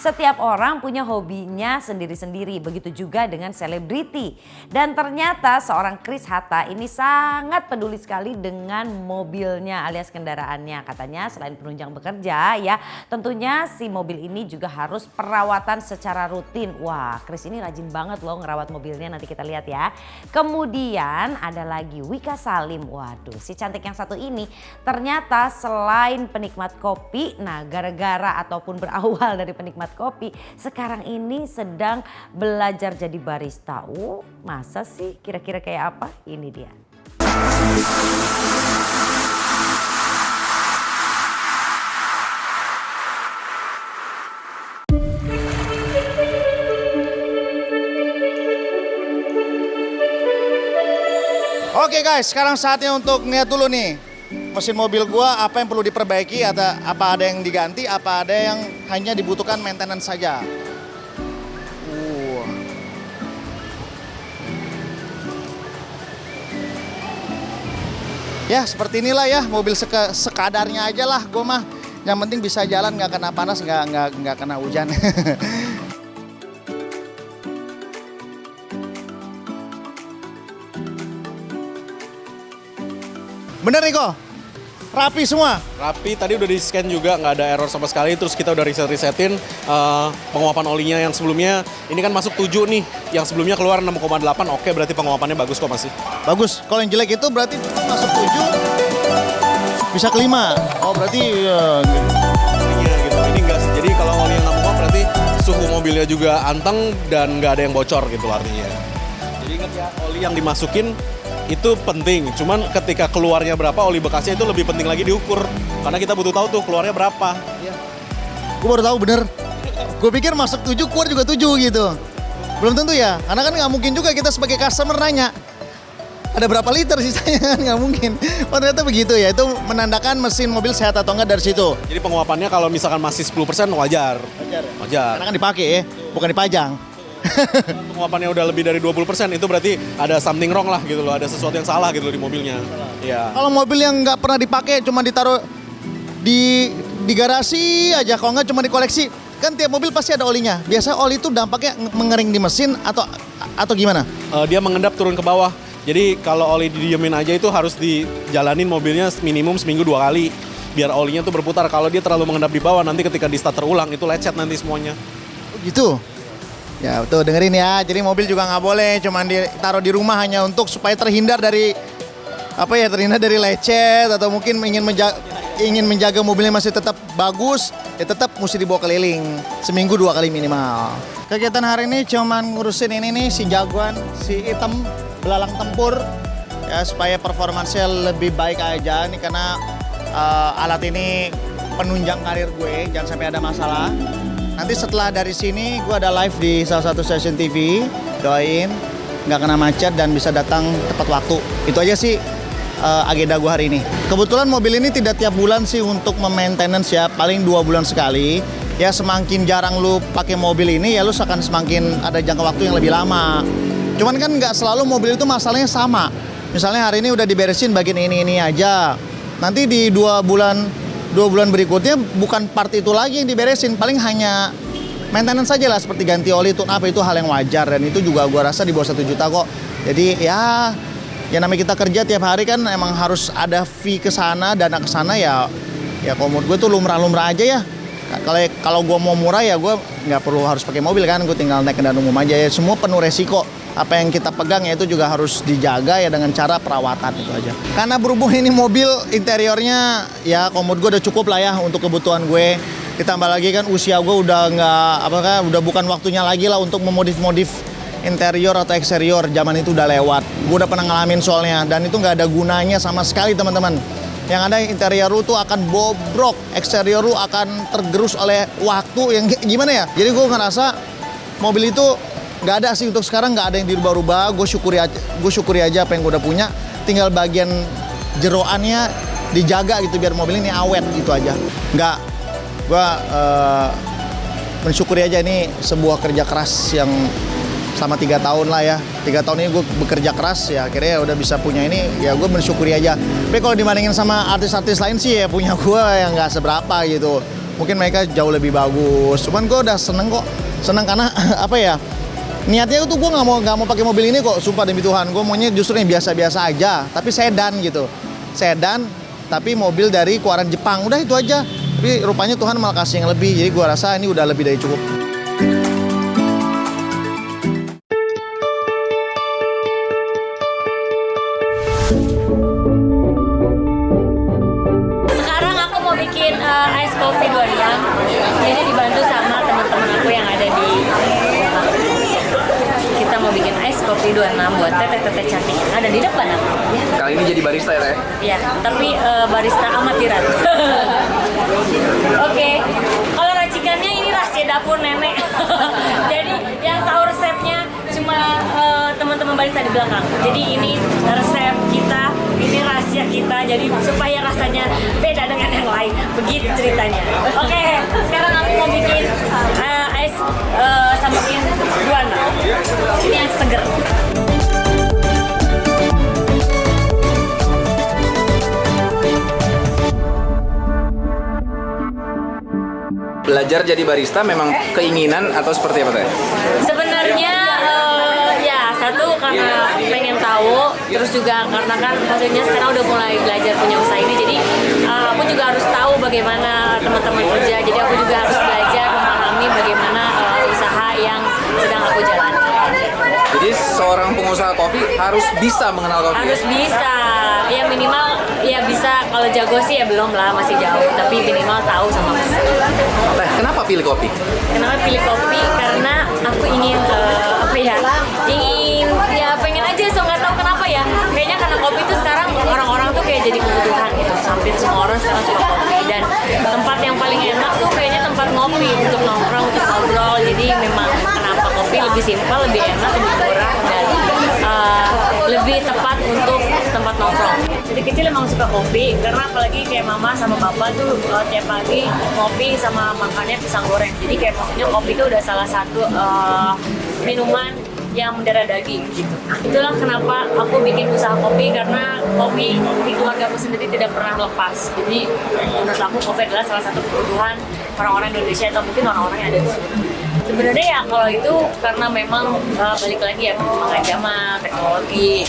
Setiap orang punya hobinya sendiri-sendiri, begitu juga dengan selebriti. Dan ternyata seorang Chris Hatta ini sangat peduli sekali dengan mobilnya alias kendaraannya. Katanya selain penunjang bekerja ya, tentunya si mobil ini juga harus perawatan secara rutin. Wah, Chris ini rajin banget loh ngerawat mobilnya, nanti kita lihat ya. Kemudian ada lagi Wika Salim. Waduh, si cantik yang satu ini ternyata selain penikmat kopi, nah gara-gara ataupun berawal dari penikmat kopi, sekarang ini sedang belajar jadi barista. Masa sih? Kira-kira kayak apa? Ini dia. Oke guys, sekarang saatnya untuk lihat dulu nih mesin mobil gua apa yang perlu diperbaiki, atau apa ada yang diganti, apa ada yang hanya dibutuhkan maintenance saja. Ya seperti inilah ya, mobil sekadarnya aja lah gua mah. Yang penting bisa jalan, nggak kena panas, nggak kena hujan. Bener nih kok, rapi semua. Rapi, tadi udah di scan juga, nggak ada error sama sekali. Terus kita udah resetin penguapan olinya yang sebelumnya, ini kan masuk 7 nih. Yang sebelumnya keluar 6,8, oke berarti penguapannya bagus kok masih. Bagus, kalau yang jelek itu berarti masuk 7, bisa ke 5. Oh berarti ya, Gitu. Ini enggak, jadi kalau oli yang nggak menguap berarti suhu mobilnya juga anteng dan nggak ada yang bocor gitu artinya. Jadi ingat ya, oli yang dimasukin itu penting, cuman ketika keluarnya berapa oli bekasnya itu lebih penting lagi diukur. Karena kita butuh tahu tuh keluarnya berapa. Iya. Gue baru tahu bener. Gue pikir masuk 7, keluar juga 7 gitu. Belum tentu ya, karena kan nggak mungkin juga kita sebagai customer nanya ada berapa liter sisanya, kan nggak mungkin. Oh ternyata begitu ya, itu menandakan mesin mobil sehat atau enggak dari situ. Jadi penguapannya kalau misalkan masih 10% wajar. Wajar. Karena kan dipakai ya, bukan dipajang. Penguapannya udah lebih dari 20%, itu berarti ada something wrong lah gitu loh, ada sesuatu yang salah gitu loh di mobilnya. Iya. Kalau mobil yang nggak pernah dipakai, cuma ditaruh di garasi aja, kalau nggak cuma dikoleksi, kan tiap mobil pasti ada olinya. Biasanya oli itu dampaknya mengering di mesin atau gimana? Dia mengendap turun ke bawah. Jadi kalau oli didiemin aja itu harus dijalanin mobilnya minimum seminggu 2 kali. Biar olinya tuh berputar. Kalau dia terlalu mengendap di bawah, nanti ketika di starter ulang itu lecet nanti semuanya. Oh gitu? Ya tuh dengerin ya, jadi mobil juga nggak boleh cuman ditaruh di rumah hanya untuk supaya terhindar dari terhindar dari lecet, atau mungkin ingin menjaga mobilnya masih tetap bagus, ya tetap mesti dibawa keliling seminggu 2 kali minimal. Kegiatan hari ini cuman ngurusin ini nih, si jagoan, si item belalang tempur ya, supaya performansnya lebih baik aja nih, karena alat ini penunjang karir gue, jangan sampai ada masalah. Nanti setelah dari sini gue ada live di salah satu stasiun TV, doain nggak kena macet dan bisa datang tepat waktu. Itu aja sih agenda gue hari ini. Kebetulan mobil ini tidak tiap bulan sih untuk maintenance ya, paling 2 bulan sekali. Ya semakin jarang lu pakai mobil ini ya lu akan semakin ada jangka waktu yang lebih lama. Cuman kan nggak selalu mobil itu masalahnya sama. Misalnya hari ini udah diberesin bagian ini aja. Nanti di 2 bulan berikutnya bukan part itu lagi yang diberesin, paling hanya maintenance saja lah, seperti ganti oli, tune up, itu hal yang wajar, dan itu juga gua rasa di bawah 1 juta kok. Jadi ya namanya kita kerja tiap hari kan emang harus ada fee ke sana, dana ke sana ya kalau menurut gue tuh lumrah-lumrah aja ya. Kalau gua mau murah ya gua nggak perlu harus pakai mobil kan, gue tinggal naik kendaraan umum aja ya. Semua penuh resiko. Apa yang kita pegang ya itu juga harus dijaga ya dengan cara perawatan, itu aja. Karena berhubung ini mobil interiornya ya komod gue udah cukup lah ya untuk kebutuhan gue. Ditambah lagi kan usia gue udah udah bukan waktunya lagi lah untuk memodif-modif interior atau eksterior. Zaman itu udah lewat. Gue udah pernah ngalamin soalnya, dan itu nggak ada gunanya sama sekali teman-teman. Yang ada interior lu tuh akan bobrok, eksterior lu akan tergerus oleh waktu yang gimana ya. Jadi gue ngerasa mobil itu nggak ada sih untuk sekarang, nggak ada yang dirubah-rubah. Gue syukuri aja apa yang gue udah punya. Tinggal bagian jeroannya dijaga gitu biar mobil ini awet, gitu aja. Gue mensyukuri aja, ini sebuah kerja keras yang selama 3 tahun lah ya. 3 tahun ini gue bekerja keras ya, akhirnya udah bisa punya ini, ya gue bersyukuri aja. Tapi kalau dibandingin sama artis-artis lain sih ya punya gue yang nggak seberapa gitu. mungkin mereka jauh lebih bagus. Cuman gue udah seneng kok, seneng karena apa ya, niatnya tuh gue nggak mau pakai mobil ini kok, sumpah demi Tuhan. Gue maunya justru yang biasa-biasa aja, tapi sedan gitu, sedan tapi mobil dari keluaran Jepang, udah itu aja. Tapi rupanya Tuhan malah kasih yang lebih, jadi gue rasa ini udah lebih dari cukup. Bikin ice coffee 26, jadi dibantu sama teman-teman aku yang ada di kita mau bikin ice coffee 26 buat teteh-teteh cantik yang ada di depan aku. Kali ini jadi barista ya, Teh? Iya, tapi barista amatiran. Oke, kalau racikannya ini rahasia dapur nenek. Jadi yang tahu resepnya cuma teman-teman barista di belakang. Jadi ini resep kita, ini rahasia kita. Jadi supaya rasanya beda dengan yang lain. Begitu ceritanya. Oke, sekarang aku mau bikin ice sambukin Duana. Ini yang seger. Belajar jadi barista memang keinginan atau seperti apa, Teh? Sebenarnya ya satu karena pengen tahu, terus juga karena kan maksudnya sekarang udah mulai belajar punya usaha ini, jadi aku juga harus tahu bagaimana teman-teman kerja, jadi aku juga harus belajar memahami bagaimana usaha yang sedang aku jalankan. Jadi seorang pengusaha kopi harus bisa mengenal kopi. Harus bisa, ya minimal ya bisa. Kalau jago sih ya belum lah, masih jauh, tapi minimal tahu sama mesin. Teh, kenapa pilih kopi? Kenapa pilih kopi? Karena aku ingin ingin ya pengen aja, so nggak tahu kenapa ya. Kayaknya karena kopi itu sekarang orang-orang tuh kayak jadi kebutuhan gitu. Hampir semua orang sekarang suka kopi, dan tempat yang paling enak tuh kayaknya tempat ngopi untuk nongkrong, untuk ngobrol. Jadi memang kenapa kopi lebih simpel, lebih enak, lebih murah, dan lebih tepat untuk tempat nongkrong. Jadi kecil emang suka kopi, karena apalagi kayak mama sama papa tuh tiap pagi ngopi sama makannya pisang goreng. Jadi kayak maksudnya kopi itu udah salah satu minuman yang mendarah daging gitu. Itulah kenapa aku bikin usaha kopi, karena kopi di keluarga aku sendiri tidak pernah lepas. Jadi menurut aku kopi adalah salah satu kebutuhan orang-orang Indonesia atau mungkin orang-orang yang ada di sini. Sebenarnya ya kalau itu karena memang balik lagi ya perkembangan zaman, teknologi,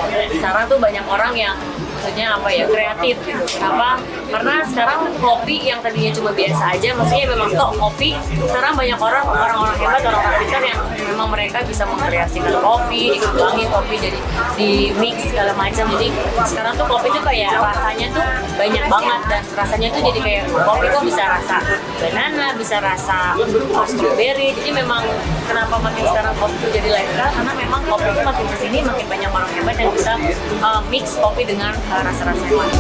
dan sekarang tuh banyak orang yang maksudnya apa ya, kreatif gitu. Kenapa? Karena sekarang kopi yang tadinya cuma biasa aja, maksudnya memang kok kopi, sekarang banyak orang-orang hebat, orang-orang pintar yang memang mereka bisa mengkreasikan kopi, dikembangin kopi jadi di mix segala macam. Jadi sekarang tuh kopi tuh kayak rasanya tuh banyak banget, dan rasanya tuh jadi kayak kopi tuh bisa rasa banana, bisa rasa strawberry. Jadi memang kenapa makin sekarang kopi tuh jadi lifestyle, karena memang kopi tuh makin kesini makin banyak orang hebat yang bisa mix kopi dengan rasa-rasa yang lain.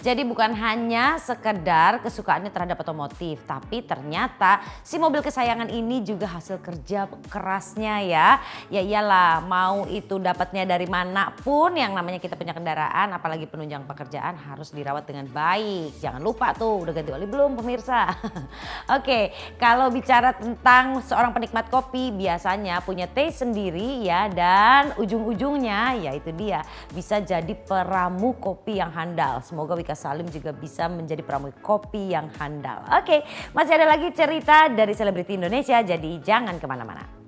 Jadi bukan hanya sekedar kesukaannya terhadap otomotif, tapi ternyata si mobil kesayangan ini juga hasil kerja kerasnya ya. Ya iyalah, mau itu dapatnya dari manapun, yang namanya kita punya kendaraan, apalagi penunjang pekerjaan, harus dirawat dengan baik. Jangan lupa tuh, udah ganti oli belum pemirsa? Oke, kalau bicara tentang seorang penikmat kopi, biasanya punya taste sendiri ya, dan ujung-ujungnya yaitu dia bisa jadi peramu kopi yang handal. Semoga Wika Salim juga bisa menjadi peramu kopi yang handal. Oke, masih ada lagi cerita dari selebriti Indonesia, jadi jangan kemana-mana.